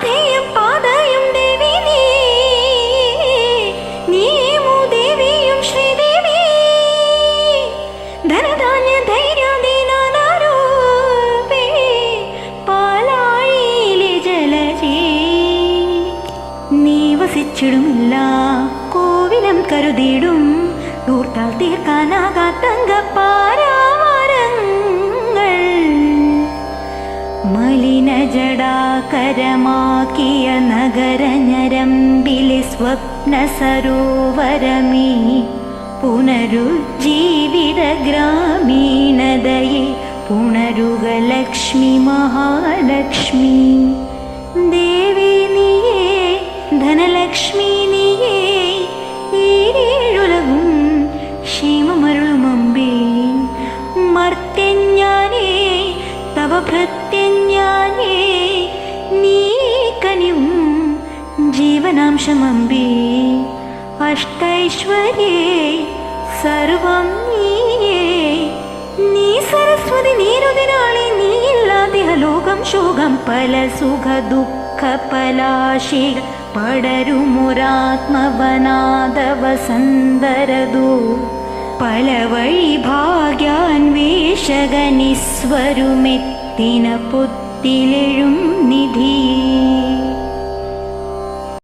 പാതയും പാതയും ദേവി നീമു ദേവിയും ശ്രീദേവി ധനധാന്യ ധൈര്യാദീനാരൂപേ പാലാഴിയിലെ ജലജേ നീ വസിച്ചിടുമില്ല കോവിലം കരുതിയിടും ൂർത്താൽ തീർക്കാനാകാത്തങ്കപ്പാരാവാരങ്ങൾ മലിനജടാകരമാക്കിയ നഗരഞരമ്പിലെ സ്വപ്ന സരോവരമീ പുനരുജ്ജീവിത ഗ്രാമീണതയെ പുണരുക ലക്ഷ്മി മഹാലക്ഷ്മി ദേവി നീയേ ധനലക്ഷ്മി നീയേ ഈരേഴുലകും ക്ഷേമമരുളുമമ്പേ മർത്യഞ്ഞാനേ തവ ഭൃത്യഞ്ഞാനേ നീ കനിവും ജീവനാംശമമ്പേ അഷ്ടൈശ്വര്യേ സർവം നീയേ നീ സരസ്വതി നീരുതിനാളി നീയില്ലാതെ ലോകം ശോകം പല സുഖ ദുഃഖ പലാശിക പടരുമൊരാത്മവനാദവസന്തരദോ പല വഴി ഭാഗ്യാന്വേഷകനിസ്വരുമെത്തിന പൊത്തിലെഴും നിധിയേ